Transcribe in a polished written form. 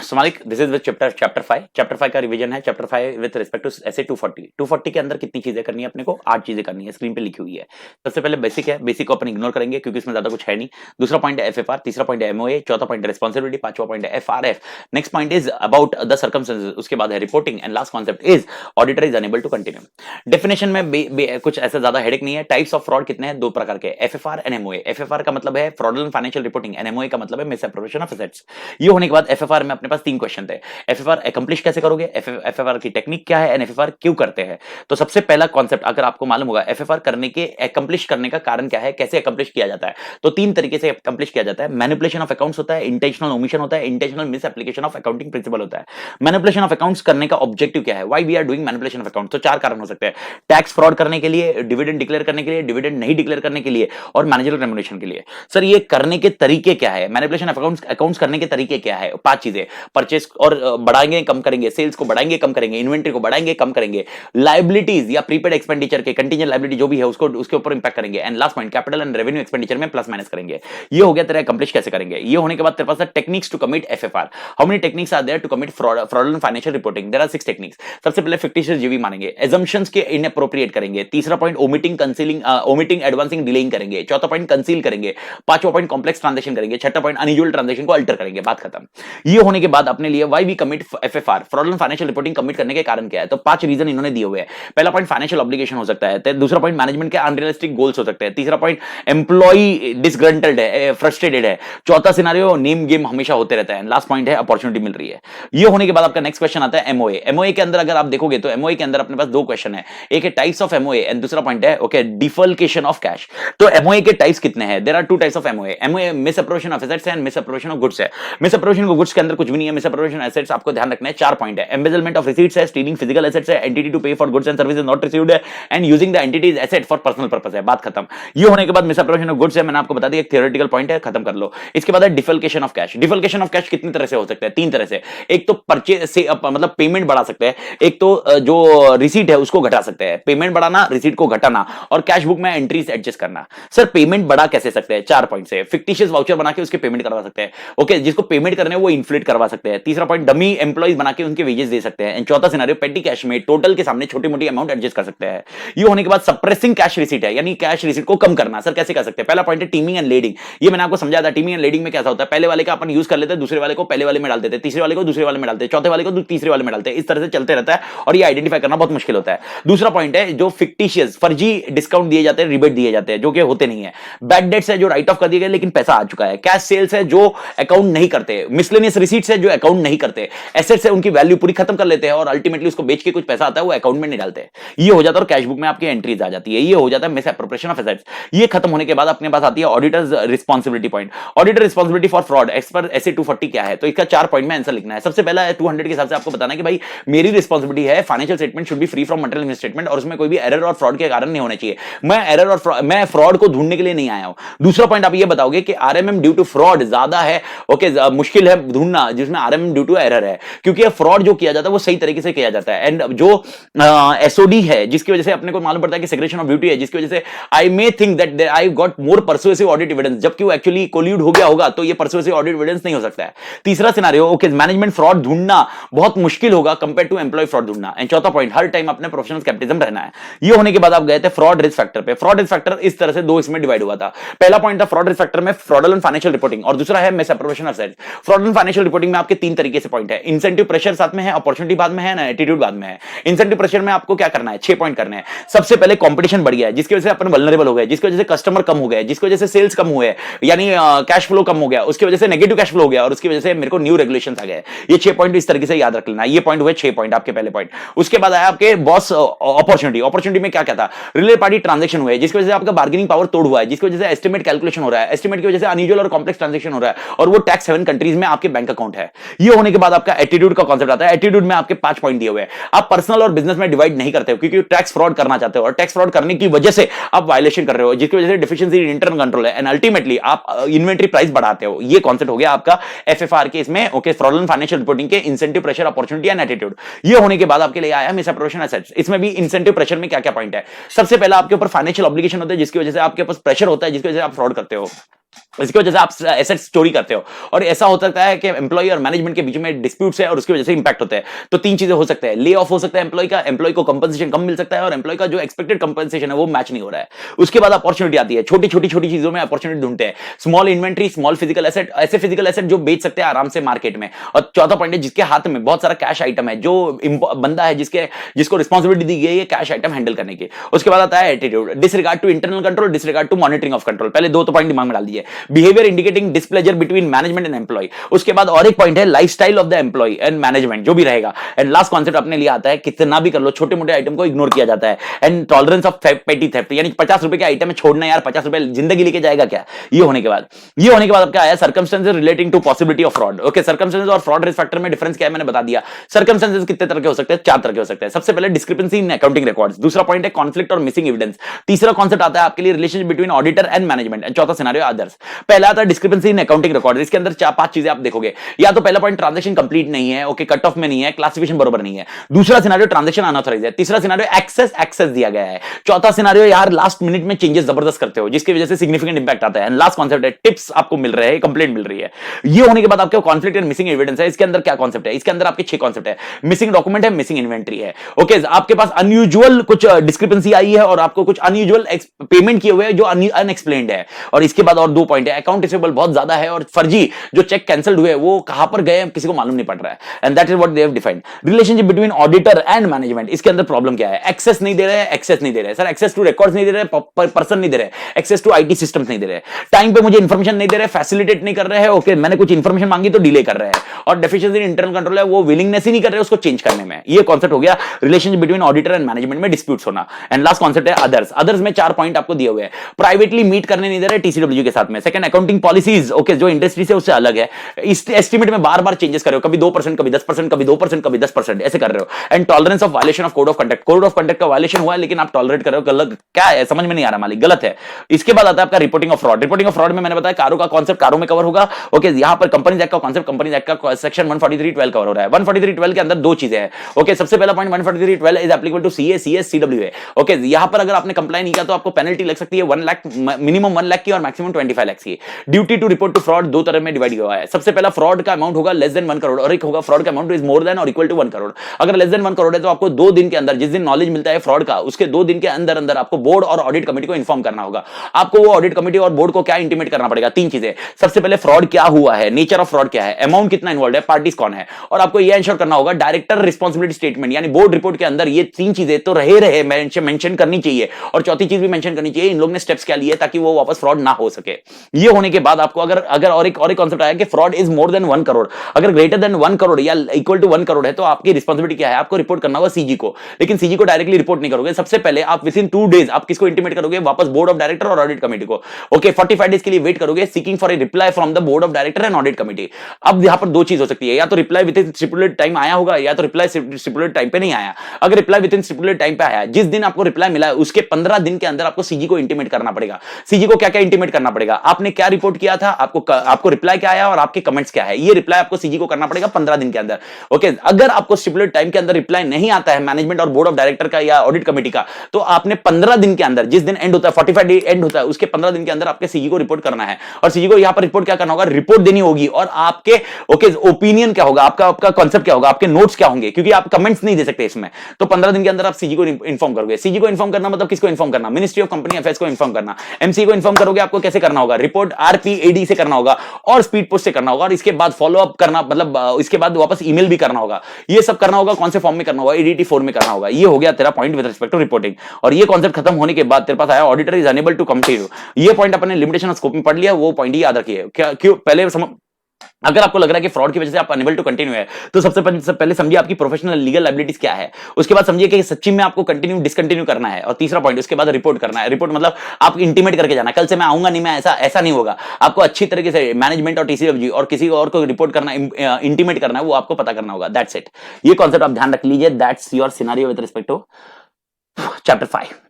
सो मालिक, this is with chapter 5 का revision है। Chapter 5 with respect to SA 240 के अंदर कितनी चीजें करनी है अपने को? 8 चीजें करनी है, स्क्रीन पे लिखी हुई है। सबसे पहले बेसिक है, बेसिक को अपन इग्नोर करेंगे क्योंकि इसमें ज्यादा कुछ है नहीं। दूसरा पॉइंट है एफएफआर, तीसरा पॉइंट है एमओए, चौथा पॉइंट है रिस्पांसिबिलिटी, पांचवा पॉइंट है FRF, next point is about the circumstances, उसके बाद है reporting and last concept is auditor is unable to continue. Definition में कुछ ऐसा ज्यादा हेडेक नहीं है। टाइप्स ऑफ फ्रॉड कितने हैं? 2 प्रकार के, एफएफआर एंड एमओए। एफएफआर का मतलब है fraudulent financial reporting and MOA का मतलब है मिसअप्रोप्रिएशन ऑफ एसेट्स। ये होने के बाद एफएफआर में अपने पास 3 क्वेश्चन थे। एफएफआर अकम्प्लिश कैसे करोगे, एफएफआर की टेक्निक क्या है एंड एफएफआर क्यों करते हैं। तो सबसे पहला कॉन्सेप्ट अगर आपको मालूम होगा, एफएफआर करने के अकम्प्लिश करने का कारण क्या है, कैसे अकम्प्लिश किया जाता है, तो 3 तरीके से अकम्प्लिश किया जाता है। मैनिपुलेशन ऑफ अकाउंट्स होता है, इंटेंशनल ओमिशन होता है, intentional miss application of accounting principle होता है। मैनिपुलेशन ऑफ अकाउंट्स करने का ऑब्जेक्टिव क्या है, why we are doing manipulation of account? तो 4 कारण हो सकते हैं। टैक्स फ्रॉड करने के लिए, डिविडेंड डिक्लेयर करने के लिए, डिविडेंड नहीं डिक्लेयर करने के लिए और मैनेजरियल रेम्युनरेशन के लिए। सर ये करने के तरीके क्या है, मैनिपुलेशन ऑफ अकाउंट्स करने के तरीके क्या है? 5 चीजें, परचेस और बढ़ाएंगे कम करेंगे, सेल्स को बढ़ाएंगे कम करेंगे, इन्वेंटरी को बढ़ाएंगे कम करेंगे, लायबिलिटीज या प्रीपेड एक्सपेंडिचर के कंटीजेंट लायबिलिटी जो भी है उसको उसके ऊपर इंपैक्ट करेंगे, and last point capital and revenue expenditure में प्लस माइनस करेंगे। ये हो गया तेरा अकम्प्लिश कैसे करेंगे। ये होने के बाद तेरे पास techniques to commit FFR. How many techniques are there to commit fraudulent financial reporting? There are 6 techniques. सबसे पहले फिक्टिशियस जीवी मानेंगे, assumptions के इनअप्रोप्रिएट करेंगे। तीसरा point omitting concealing, omitting advancing delaying करेंगे। चौथा पॉइंट कंसील करेंगे। पांचवा पॉइंट कॉम्प्लेक्स ट्रांजैक्शन करेंगे। छठा पॉइंट अनयूजुअल ट्रांजैक्शन को अल्टर करेंगे। बात खत्म। ये होने के बाद अपने लिए why we commit FFR, fraudulent financial reporting commit करने के कारण क्या है? तो 5 रीजन इन्होंने दिए हुए हैं। पहला पॉइंट फाइनेंशियल ऑब्लिगेशन हो सकता है, दूसरा पॉइंट मैनेजमेंट के अनरियलिस्टिक गोल्स हो सकते हैं, तीसरा पॉइंट एम्प्लॉई डिसग्रंटल्ड है, फ्रस्ट्रेटेड है, चौथा सिनेरियो नेम गेम हमेशा होते रहता है, लास्ट पॉइंट है अपॉर्चुनिटी मिल रही है। ये होने के बाद आपका नेक्स्ट क्वेश्चन आता है एमओए। एमओए के अंदर अगर आप देखोगे तो एमओए के अंदर अपने पास 2 क्वेश्चन है, एक है टाइप्स ऑफ एमओए एंड दूसरा पॉइंट है ओके डिफल्केशन ऑफ कैश। तो एमओए के टाइप्स कितने हैं? There are 2 types of MOA. MOA misappropriation of assets and misappropriation of goods है। मिसअप्रोप्रिएशन ऑफ गुड्स के अंदर कुछ भी नहीं है, मिसअप्रोप्रिएशन एसेट्स आपको ध्यान रखना है। 4 पॉइंट है, एम्बेजलमेंट ऑफ रिसीट्स है, स्टीलिंग फिजिकल एसेट्स है, entity to pay for goods and services not received है, and using the entity's asset for personal purpose है। बात खत्म। ये होने के बाद मिसअप्रोप्रिएशन ऑफ गुड्स है, मैंने आपको बता दिया, एक थ्योरेटिकल पॉइंट है, खत्म कर लो। इसके बाद है डिफल्केशन ऑफ कैश। डिफल्केशन ऑफ कैश कितनी तरह से हो सकता है? 3 तरह से। एक तो परचेज से मतलब पेमेंट बढ़ा सकते हैं, एक तो जो रिसीट है उसको घटा सकते हैं। पेमेंट बढ़ाना, रिसीट को घटाना और कैश बुक में एंट्रीज एडजस्ट करना। सर पेमेंट बढ़ा कैसे सकते हैं? 4 पॉइंट से। फिक्टिशियस वाउचर बना के उसके पेमेंट करवा सकते हैं, ओके, जिसको पेमेंट करने वो इन्फ्लेट करवा सकते हैं। तीसरा पॉइंट डमी एम्प्लॉइज बना के उनके वेजेस दे सकते हैं, एंड चौथा सिनेरियो पेटी कैश में टोटल के सामने छोटी मोटी अमाउंट एडजस्ट कर सकते हैं। ये होने के बाद सप्रेसिंग कैश रिसीट है, यानी कैश रिसीट को कम करना। सर कैसे कर सकते हैं? पहला पॉइंट है टीमिंग एंड लेडिंग। ये मैंने आपको समझाया था, टीमिंग एंड लेडिंग में क्या होता है, पहले वाले का अपन यूज कर लेते हैं, दूसरे वाले को पहले वाले में डाल देते हैं, तीसरे वाले को दूसरे वाले में डालते हैं, चौथे वाले को तीसरे वाले में डालते हैं। इस तरह से चलते रहता है और ये आइडेंटिफाई करना बहुत मुश्किल होता है। दूसरा पॉइंट है जो फिक्टिशियस फर्जी डिस्काउंट दिए जाते हैं, रिबेट दिए जाते हैं जो कि होते नहीं है। बैड डेट्स है जो राइट ऑफ कर दिए गए लेकिन पैसा आ चुका है। कैश सेल्स है जो अकाउंट नहीं करते। मिसलेनियस रिसीट्स है जो अकाउंट नहीं करते। एसेट्स है उनकी वैल्यू पूरी खत्म कर लेते हैं और अल्टीमेटली उसको बेच के कुछ पैसा आता है वो अकाउंट में नहीं डालते। ये हो जाता है और कैश बुक में आपकी एंट्रीज आ जाती है। ये हो जाता है मिसअप्रोप्रिएशन ऑफ एसेट्स। ये खत्म होने के बाद अपने पास आती है auditor's responsibility point. Auditor responsibility for fraud as per SA 240 क्या है? तो इसका 4 पॉइंट में आंसर लिखना है। सबसे पहला है 200 के हिसाब से आपको बताना है कि भाई मेरी रिस्पांसिबिलिटी है, financial statement should be free from material statement और उसमें कोई भी एरर और फ्रॉड के कारण नहीं होने चाहिए। मैं एरर और मैं फ्रॉड को ढूंढने के लिए नहीं आया हूं। दूसरा पॉइंट आप ये बताओगे कि आरएमएम ड्यू टू फ्रॉड ज्यादा है, ओके, मुश्किल है ढूंढना जिसमें आरएमएम ड्यू टू एरर है, क्योंकि फ्रॉड जो किया जाता है वो सही तरीके से किया जाता है। एंड जो एसओडी है जिसकी वजह से अपने को मालूम पड़ता है कि सेग्रेगेशन ऑफ ड्यूटी है, जिसकी वजह से I may think that I got more persuasive audit evidence, जबकि वो एक्चुअली कोल्यूड हो गया होगा, तो ये परसुएसिव ऑडिट एविडेंस नहीं हो सकता है। तीसरा सिनेरियो ओके मैनेजमेंट फ्रॉड ढूंढना बहुत मुश्किल होगा कंपेयर टू एम्प्लॉय फ्रॉड ढूंढना। एंड चौथा पॉइंट हर टाइम अपने प्रोफेशनल स्केप्टिज्म रहना है। ये होने के बाद आप गए थे फ्रॉड रिस्क फैक्टर पे। फ्रॉड रिस्क फैक्टर इस तरह से 2 इसमें डिवाइड हुआ था। पहला पॉइंट था फ्रॉड रिस्क फैक्टर में फ्रॉडुलेंट फाइनेंशियल रिपोर्टिंग और दूसरा है misappropriation of assets. Fraudulent financial reporting में आपके 3 तरीके से पॉइंट है। इंसेंटिव प्रेशर साथ में है, अपॉर्चुनिटी बाद में है ना, एटीट्यूड बाद में है। इंसेंटिव प्रेशर में आपको क्या करना है? 6 पॉइंट करने हैं। सबसे पहले कंपटीशन बढ़ गया है जिसकी वजह से अपन वल्नरेबल हो गए, जिसकी वजह से कस्टमर कम हो गए, जिसकी वजह से सेल्स कम हुए, यानी कैश फ्लो कम हो गया, उसकी वजह से नेगेटिव कैश फ्लो हो गया और उसकी वजह से मेरे को न्यू रेगुलेशंस आ गए। ये 6 पॉइंट इस तरीके से याद रख लेना। ये पॉइंट हुए 6 पॉइंट आपके पहले पॉइंट। उसके बाद आया आपके बॉस अपॉर्चुनिटी। अपॉर्चुनिटी में क्या क्या था? रिलेटेड पार्टी ट्रांजैक्शन हुए जिसकी वजह से आपका बार्गेनिंग पावर तोड़ हुआ है, जिसकी वजह से एस्टिमेट कैलकुलेशन हो रहा है, एस्टिमेट की वजह से अनयूजुअल और कॉम्प्लेक्स ट्रांजैक्शन हो रहा है और वो टैक्स हेवन कंट्रीज में आपके बैंक अकाउंट है। ये होने के बाद आपका एटीट्यूड का कांसेप्ट आता है। एटीट्यूड में आपके 5 पॉइंट दिए हुए हैं। आप पर्सनल और बिजनेस में डिवाइड नहीं करते हो क्योंकि टैक्स फ्रॉड करना चाहते हो और टैक्स फ्रॉड करने की वजह से आप वायलेशन कर रहे हो, जिसकी वजह से डिफिशिएंसी इन इंटरनल कंट्रोल है एंड अल्टीमेटली आप इन्वेंटरी प्राइस बढ़ाते हो। ये कांसेप्ट हो गया आपका एफएफआर के इसमें ओके फ्रॉडुलेंट फाइनेंशियल रिपोर्टिंग के incentive pressure opportunity and attitude. ये होने के बाद आपके लिए आया मिसअप्रोप्रिएशन एसेट्स। इसमें भी इंसेंटिव प्रेशर में क्या क्या पॉइंट है? सबसे पहला आपके ऊपर फाइनेंशियल ऑब्लिगेशन होता है जिसकी वजह से आपके पास प्रेशर होता है जिसकी वजह से आप फ्रॉड करते हो। इसकी वजह से आप एसेट्स चोरी करते हो और ऐसा हो सकता है कि एम्प्लॉय और मैनेजमेंट के बीच में डिस्प्यूट्स है और उसकी वजह से इंपैक्ट होता है। तो तीन चीजें हो सकते हैं, ले ऑफ हो सकता है एम्प्लॉय का, एम्प्लॉय को कंपनसेशन कम मिल सकता है और एम्प्लॉय का जो एक्सपेक्टेड कंपनसेशन है वो मैच नहीं हो रहा है। उसके बाद अपॉर्चुनिटी आती है, छोटी छोटी छोटी चीजों में अपॉर्चुनिटी ढूंढते हैं, small inventory, small physical asset, ऐसे फिजिकल एसेट जो बेच सकते हैं आराम से मार्केट में। और चौथा पॉइंट है जिसके हाथ में बहुत सारा कैश आइटम है, जो बंदा है जिसको रिस्पॉन्सिबिलिटी दी गई है कैश आइटम हैंडल करने की। उसके बाद आता है attitude, disregard to internal control, disregard to monitoring of control. पहले दो तो पॉइंट दिमाग में डाल दीजिए, behaviour indicating displeasure between management and employee. उसके बाद और एक पॉइंट है lifestyle of the employee and management, जो भी रहेगा। एंड लास्ट कॉन्सेप्ट अपने लिए आता है कितना भी कर लो छोटे मोटे आइटम को इग्नोर किया जाता है। एंड टॉलरेंस ऑफ पेटी थेफ्ट, यानी 50 रुपए के आइटम में छोड़ना, यार 50 रुपए जिंदगी लेके जाएगा क्या। ये होने के बाद अब क्या आया, circumstances relating to possibility of fraud. Okay, circumstances और फ्रॉड रिस्क फैक्टर में डिफरेंस क्या है मैंने बता दिया। सर्कमस्टेंसेस कितने तरह के हो सकते हैं, 4 तरह के हो सकते हैं। सबसे पहले डिस्क्रिपेंसी इन अकाउंटिंग रिकॉर्ड्स, दूसरा पॉइंट है कॉन्फ्लिक्ट और मिसिंग एविडेंस, तीसरा कॉन्सेप्ट आता है आपके लिए relationship between auditor and management, and चौथा सिनेरियो अदर्स। पहला आता है डिस्क्रिपेंसी इन अकाउंटिंग रिकॉर्ड, इसके अंदर 4-5 चीजें आप देखोगे। या तो पहला पॉइंट ट्रांजैक्शन कंप्लीट नहीं है, ओके, कट ऑफ में नहीं है, क्लासिफिकेशन बरोबर नहीं है। दूसरा सिनेरियो ट्रांजैक्शन अनऑथराइज्ड है। तीसरा सिनेरियो एक्सेस दिया गया है। चौथा सिनेरियो यार लास्ट मिनट में चेंजेस जबरदस्त करते हो जिसकी वजह से सिग्निफिकेंट इंपैक्ट आता है। एंड लास्ट कॉन्सेप्ट है टिप्स आपको मिल रहे हैं, कंप्लेंट मिल रही है। ये होने के बाद आपके कॉन्फ्लिक्ट एंड मिसिंग एविडेंस है। इसके अंदर क्या कॉन्सेप्ट है, इसके अंदर आपके 6 कॉन्सेप्ट है। मिसिंग डॉक्यूमेंट है, मिसिंग इन्वेंट्री है, ओके, आपके पास अनयूजुअल कुछ डिस्क्रिपेंसी आई है और आपको कुछ अनयूजुअल पेमेंट किए हुए हैं जो अनएक्सप्लेन्ड है। और इसके बाद और 2 पॉइंट है, अकाउंट रिसीवेबल बहुत ज्यादा है और फर्जी जो चेक कैंसिल्ड हुए वो कहां पर गए किसी को मालूम नहीं पड़ रहा है। And that is what they have defined. Relationship between auditor and management, इसके अंदर प्रॉब्लम क्या है, एक्सेस नहीं दे रहे हैं, एक्सेस नहीं दे रहे सर, एक्सेस टू रिकॉर्ड्स नहीं दे रहे, पर्सन नहीं दे रहे, एक्सेस टू आईटी सिस्टम्स नहीं दे रहे, टाइम पे मुझे इंफॉर्मेशन नहीं दे रहे, फैसिलिटेट नहीं कर रहे हैं, ओके, मैंने कुछ इंफॉर्मेशन मांगी तो डिले कर रहे हैं, और डेफिशिएंसी इन इंटरनल कंट्रोल है, वो विलिंगनेस ही नहीं कर रहे उसको चेंज करने में। ये कॉन्सेप्ट हो गया relationship between auditor and management में डिस्प्यूट्स होना। एंड लास्ट कॉन्सेप्ट है अदर्स। अदर्स में 4 पॉइंट आपको दिए हुए हैं, प्राइवेटली मीट करने नहीं दे रहे टीसीडब्ल्यू के साथ में। सेकंड, अकाउंटिंग पॉलिसीज, ओके, जो इंडस्ट्री से उससे अलग है, इस एस्टीमेट में बार बार चेंजेस कर रहे हो, कभी 2%, कभी 10%, कभी 2%, कभी 10%, ऐसे कर रहे हो। And tolerance of violation of code of conduct, code of conduct का वायलेशन हुआ है लेकिन आप टॉलरेट कर रहे हो, गलत क्या है समझ में नहीं आ रहा मालिक, गलत है। इसके बाद आता है आपका reporting of fraud. Reporting of fraud में मैंने बताया कारों का कॉन्सेप्ट कारों में कवर होगा, ओके, यहां पर कंपनीज एक्ट का कॉन्सेप्ट कंपनीज एक्ट का सेक्शन 143(12) कवर हो रहा है। 143(12) के अंदर 2 चीजें हैं, ओके, सबसे पहला point 143(12) is applicable to CA, CS, CWA, okay, यहां पर अगर आपने कंप्लाई नहीं किया तो आपको पेनल्टी लग सकती है 1 लाख, मिनिमम 1 लाख की और मैक्सिमम 25 लाख की। Duty to report to fraud 2 तरह में डिवाइड हुआ है। सबसे पहला फ्रॉड का अमाउंट होगा लेस देन 1 करोड़ और एक होगा फ्रॉड का अमाउंट इज मोर देन और इक्वल टू 1 करोड़। अगर लेस देन 1 करोड़ है तो आपको 2 दिन के अंदर, जिस दिन नॉलेज मिलता है फ्रॉड का उसके 2 दिन के अंदर अंदर आपको बोर्ड और ऑडिट कमेटी को इन्फॉर्म करना होगा। आपको वो ऑडिट कमेटी और बोर्ड को क्या इंटीमेट करना पड़ेगा, 3 चीजें। सबसे पहले फ्रॉड क्या हुआ है, नेचर ऑफ फ्रॉड क्या है, अमाउंट कितना इन्वॉल्व है, पार्टीज कौन है, और आपको यह इंश्योर करना होगा डायरेक्टर रिस्पांसिबिलिटी स्टेटमेंट यानी बोर्ड रिपोर्ट के अंदर ये 3 चीजें तो रहे मेंशन करनी चाहिए। और चौथी चीज भी मेंशन करनी चाहिए, इन लोग ने स्टेप्स क्या लिए ताकि वो वापस फ्रॉड ना हो सके। ये होने के बाद आपको अगर और एक कॉन्सेप्ट आया कि fraud is more than 1 crore, अगर ग्रेटर देन 1 करोड़ या इक्वल टू 1 करोड़ है तो आपकी रिस्पांसिबिलिटी क्या है, आपको रिपोर्ट करना होगा सीजी को। लेकिन सीजी को डायरेक्टली रिपोर्ट नहीं करोगे, सबसे पहले आप विद इन 2 डेज आप किसको इंटीमेट करोगे, वापस बोर्ड ऑफ डायरेक्टर और ऑडिट कमेटी को, ओके, 45 डेज के लिए वेट करोगे seeking for a reply from the board of director and audit committee. अब यहां पर 2 चीज हो सकती है, या तो reply with in stipulated time आया होगा या तो रिप्लाई स्टिपुलेटेड टाइम पे नहीं आया। अगर reply with in stipulated time पे आया, जिस दिन आपको रिप्लाई मिला है उसके 15 दिन के अंदर आपको सीजी को इंटीमेट करना पड़ेगा। सीजी को क्या क्या इंटीमेट करना पड़ेगा, आपने क्या रिपोर्ट किया था, आपको रिप्लाई क्या आया और आपके कमेंट्स क्या है, ये रिप्लाई आपको सीजी को करना पड़ेगा 15 दिन के अंदर, ओके। अगर आपको स्टिपुलेटेड टाइम के अंदर रिप्लाई नहीं आता है मैनेजमेंट और बोर्ड ऑफ डायरेक्टर का या ऑडिट कमेटी का, तो आपने 15 दिन के अंदर, जिस दिन एंड होता है 45 डे एंड होता है, उसके 15 दिन के अंदर आपके सीजी को रिपोर्ट करना है। और सीजी को यहां पर रिपोर्ट क्या करना होगा, रिपोर्ट देनी होगी और आपके ओके ओपिनियन क्या होगा, आपका कांसेप्ट क्या होगा, आपके नोट्स क्या होंगे, क्योंकि आप कमेंट्स नहीं दे सकते इसमें। तो 15 दिन के अंदर आप सीजी को इन्फॉर्म करोगे। सीजी को इन्फॉर्म करना मतलब किसको इन्फॉर्म करना, मिनिस्ट्री ऑफ कंपनी अफेयर्स को इन्फॉर्म करना। एमसी को इन्फॉर्म करोगे, आपको कैसे करना होगा, रिपोर्ट आरपीएडी से करना होगा और स्पीड पोस्ट से करना होगा, और इसके बाद फॉलो अप करना, मतलब इसके बाद वापस ईमेल भी करना होगा। ये सब करना होगा कौन से फॉर्म में करना होगा, एडीटी फॉर्म में करना होगा। ये हो गया तेरा point with respect to reporting. और ये कॉन्सेप्ट खत्म होने के बाद तेरे पास आया auditor is unable to continue. ये पॉइंट अपने लिमिटेशन स्कोप में पढ़ लिया, वो पॉइंट ही याद रखिए। क्या क्यों पहले अगर आपको लग रहा है कि फ्रॉड की वजह से आप अनेबल टू कंटिन्यू है, तो सबसे पहले समझिए आपकी प्रोफेशनल लीगल लायबिलिटीज क्या है। उसके बाद समझिए कि सच्ची में आपको कंटिन्यू डिसकंटिन्यू करना है। और तीसरा पॉइंट, उसके बाद रिपोर्ट करना है। रिपोर्ट मतलब आप इंटीमेट करके जाना, कल से मैं आऊंगा नहीं, मैं ऐसा नहीं होगा। आपको अच्छी तरीके से मैनेजमेंट और टीसीएफजी और किसी और को रिपोर्ट करना, इंटीमेट करना है, वो आपको पता करना होगा। That's it. ये कॉन्सेप्ट आप ध्यान रख लीजिए। That's your scenario with respect to chapter 5।